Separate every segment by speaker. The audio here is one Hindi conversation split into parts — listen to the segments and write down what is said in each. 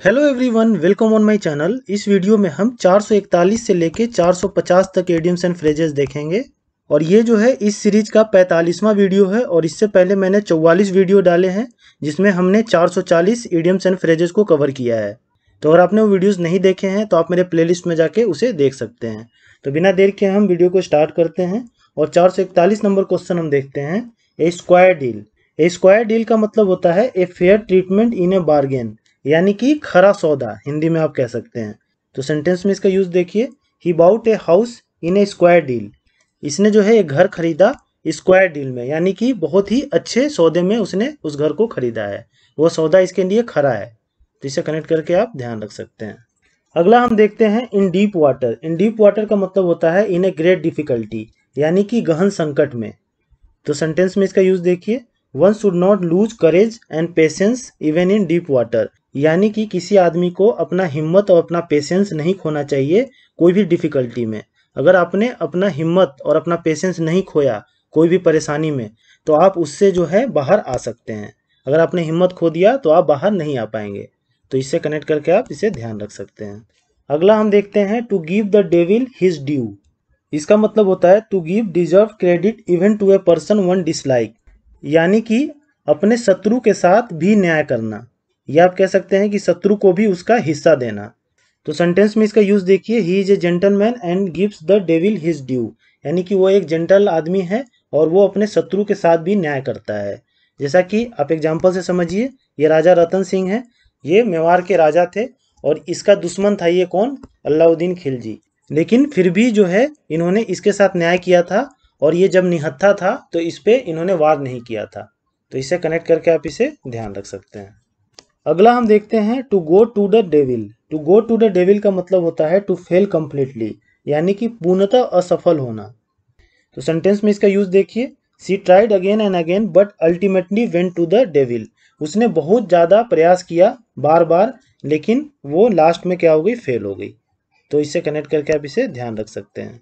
Speaker 1: Hello everyone, welcome on my channel. इस वीडियो में हम 441 से लेके 450 तक एडियम्स एंड फ्रेजेस देखेंगे और ये जो है इस सीरीज का 45वां वीडियो है। और इससे पहले मैंने 44 वीडियो डाले हैं जिसमें हमने 440 इडियम्स एंड फ्रेजेस को कवर किया है। तो अगर आपने वो वीडियोस नहीं देखे हैं तो आप मेरे प्लेलिस्ट में जाके उसे देख सकते हैं। तो बिना देर के हम वीडियो को स्टार्ट करते हैं और 441 नंबर क्वेश्चन हम देखते हैं। ए स्क्वायर डील। ए स्क्वायर डील का मतलब होता है a fair treatment in A bargain, यानी कि खरा सौदा हिंदी में आप कह सकते हैं। तो सेंटेंस में इसका यूज देखिए, he bought a house in a square deal. इसने जो है एक घर खरीदा स्क्वायर डील में, यानी कि बहुत ही अच्छे सौदे में उसने उस घर को खरीदा है। वो सौदा इसके लिए खरा है। तो इसे कनेक्ट करके आप ध्यान रख सकते हैं। अगला हम देखते हैं इन डीप वाटर। इन डीप वाटर का मतलब होता है इन ए ग्रेट डिफिकल्टी, यानी कि गहन संकट में। तो सेंटेंस में इसका यूज देखिए, one should not lose courage and patience even in deep water, यानी कि किसी आदमी को अपना हिम्मत और अपना पेशेंस नहीं खोना चाहिए कोई भी डिफिकल्टी में। अगर आपने अपना हिम्मत और अपना पेशेंस नहीं खोया कोई भी परेशानी में तो आप उससे जो है बाहर आ सकते हैं। अगर आपने हिम्मत खो दिया तो आप बाहर नहीं आ पाएंगे। तो इससे कनेक्ट करके आप इसे ध्यान रख सकते हैं। अगला हम देखते हैं to give the devil his due. इसका मतलब होता है to give deserve credit even to a person one dislike, यानी कि अपने शत्रु के साथ भी न्याय करना, या आप कह सकते हैं कि शत्रु को भी उसका हिस्सा देना। तो सेंटेंस में इसका यूज देखिए, he is a gentleman and gives the devil his due, यानी कि वो एक जेंटल आदमी है और वो अपने शत्रु के साथ भी न्याय करता है। जैसा कि आप एग्जाम्पल से समझिए, ये राजा रतन सिंह है, ये मेवाड़ के राजा थे और इसका दुश्मन था ये कौन, अलाउद्दीन खिलजी। लेकिन फिर भी जो है इन्होंने इसके साथ न्याय किया था और ये जब निहत्था था तो इस पे इन्होंने वार नहीं किया था। तो इसे कनेक्ट करके आप इसे ध्यान रख सकते हैं। अगला हम देखते हैं to go to the devil. To go to the devil का मतलब होता है टू फेल कंप्लीटली, यानी कि पूर्णतः असफल होना। तो सेंटेंस में इसका यूज देखिए, she tried again and again but ultimately went to the devil. उसने बहुत ज़्यादा प्रयास किया बार बार, लेकिन वो लास्ट में क्या हो गई, फेल हो गई। तो इससे कनेक्ट करके आप इसे ध्यान रख सकते हैं।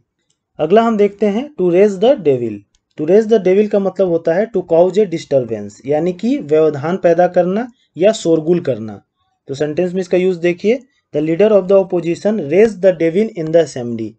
Speaker 1: अगला हम देखते हैं to raise the devil. To raise the devil का मतलब होता है टू कॉज ए डिस्टर्बेंस, यानी कि व्यवधान पैदा करना या शोरगुल करना। तो सेंटेंस में इसका यूज देखिए, the leader of the opposition raise the devil in the assembly.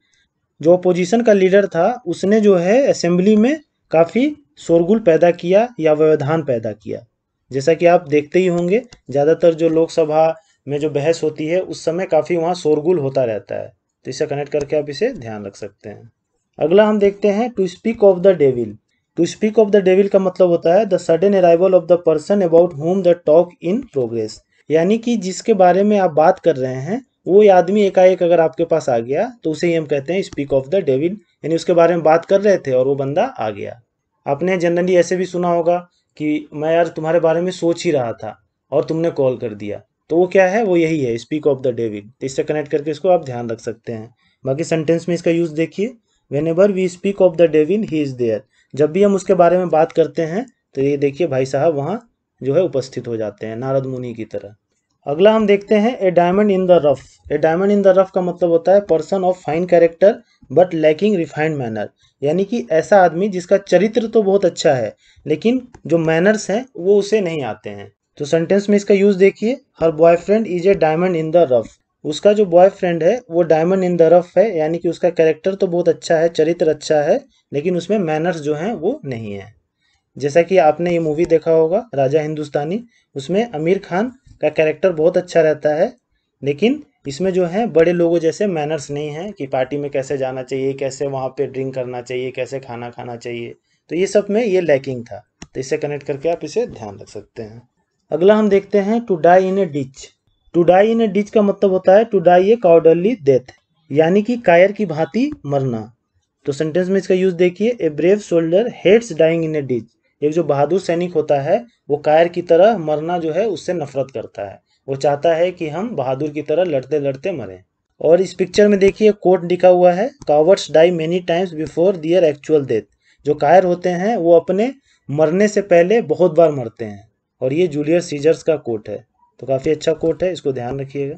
Speaker 1: जो ओपोजिशन का लीडर था उसने जो है असेंबली में काफ़ी शोरगुल पैदा किया या व्यवधान पैदा किया। जैसा कि आप देखते ही होंगे, ज़्यादातर जो लोकसभा में जो बहस होती है उस समय काफ़ी वहाँ शोरगुल होता रहता है। तो इसे कनेक्ट करके आप इसे ध्यान रख सकते हैं। अगला हम देखते हैं to speak of the devil. To speak of the devil का मतलब होता है the sudden arrival of the person about whom the talk in progress, यानी कि जिसके बारे में आप बात कर रहे हैं वो आदमी एकाएक अगर आपके पास आ गया तो उसे ही हम कहते हैं स्पीक ऑफ द डेविल, यानी उसके बारे में बात कर रहे थे और वो बंदा आ गया। आपने जनरली ऐसे भी सुना होगा कि मैं यार तुम्हारे बारे में सोच ही रहा था और तुमने कॉल कर दिया। तो वो क्या है, वो यही है स्पीक ऑफ द डेविल। तो इससे कनेक्ट करके इसको आप ध्यान रख सकते हैं। बाकी सेंटेंस में इसका यूज देखिए, whenever we speak of the devil he is there. जब भी हम उसके बारे में बात करते हैं तो ये देखिए भाई साहब वहाँ जो है उपस्थित हो जाते हैं, नारद मुनि की तरह। अगला हम देखते हैं a diamond in the rough. A diamond in the rough का मतलब होता है person of fine character but lacking refined manner, यानी कि ऐसा आदमी जिसका चरित्र तो बहुत अच्छा है लेकिन जो मैनर्स हैं वो उसे नहीं आते हैं। तो सेंटेंस में इसका यूज देखिए, हर boyfriend is a diamond in the rough. उसका जो बॉयफ्रेंड है वो डायमंड इन द रफ है, यानी कि उसका कैरेक्टर तो बहुत अच्छा है, चरित्र अच्छा है, लेकिन उसमें मैनर्स जो हैं वो नहीं है। जैसा कि आपने ये मूवी देखा होगा राजा हिंदुस्तानी, उसमें आमिर खान का कैरेक्टर बहुत अच्छा रहता है, लेकिन इसमें जो है बड़े लोगों जैसे मैनर्स नहीं हैं कि पार्टी में कैसे जाना चाहिए, कैसे वहाँ पे ड्रिंक करना चाहिए, कैसे खाना खाना चाहिए। तो ये सब में ये लैकिंग था। तो इससे कनेक्ट करके आप इसे ध्यान रख सकते हैं। अगला हम देखते हैं to die in a ditch. To die in a ditch का मतलब होता है to die a cowardly death, यानी कि कायर की भांति मरना। तो सेंटेंस में इसका यूज देखिए, a brave soldier hates dying in a ditch. एक जो बहादुर सैनिक होता है वो कायर की तरह मरना जो है उससे नफरत करता है। वो चाहता है कि हम बहादुर की तरह लड़ते लड़ते मरें। और इस पिक्चर में देखिए कोट लिखा हुआ है, cowards die many times before their actual death. जो कायर होते हैं वो अपने मरने से पहले बहुत बार मरते हैं। और ये जूलियस सीजर्स का कोट है। तो काफ़ी अच्छा कोट है, इसको ध्यान रखिएगा।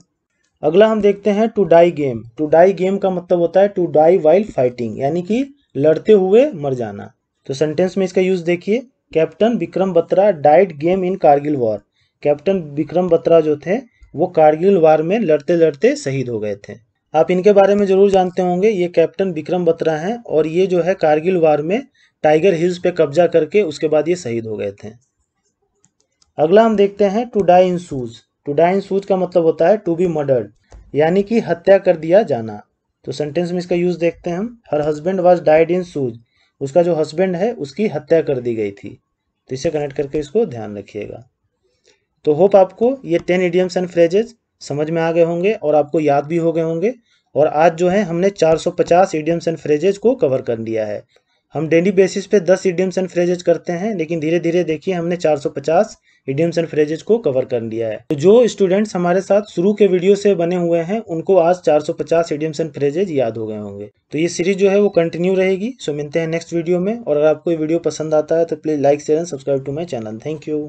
Speaker 1: अगला हम देखते हैं to die game. To die game का मतलब होता है टू डाई वाइल फाइटिंग, यानी कि लड़ते हुए मर जाना। तो सेंटेंस में इसका यूज देखिए, captain Vikram Batra died game in Kargil war. Captain Vikram Batra जो थे वो कारगिल वार में लड़ते लड़ते शहीद हो गए थे। आप इनके बारे में ज़रूर जानते होंगे, ये कैप्टन विक्रम बत्रा हैं और ये जो है कारगिल वार में टाइगर हिल्स पे कब्जा करके उसके बाद ये शहीद हो गए थे। अगला हम देखते हैं to die in shoes. To die in shoes का मतलब होता है टू बी मर्डर्ड, यानी कि हत्या कर दिया जाना। तो सेंटेंस में इसका यूज देखते हैं हम। Her husband was died in shoes, उसका जो हस्बैंड है उसकी हत्या कर दी गई थी। तो इसे कनेक्ट करके इसको ध्यान रखिएगा। तो होप आपको ये 10 इडियम्स एंड फ्रेजेस समझ में आ गए होंगे और आपको याद भी हो गए होंगे। और आज जो है हमने 450 इडियम्स एंड फ्रेजेस को कवर कर लिया है। हम डेली बेसिस पे 10 इडियम्स एंड फ्रेजेस करते हैं, लेकिन धीरे धीरे देखिए हमने 450 इडियम्स एंड फ्रेजेस को कवर कर लिया है। तो जो स्टूडेंट्स हमारे साथ शुरू के वीडियो से बने हुए हैं उनको आज 450 इडियम्स एंड फ्रेजेस याद हो गए होंगे। तो ये सीरीज जो है वो कंटिन्यू रहेगी। सो मिलते हैं नेक्स्ट वीडियो में। और अगर आपको ये वीडियो पसंद आता है तो please like share and subscribe to my channel. Thank you.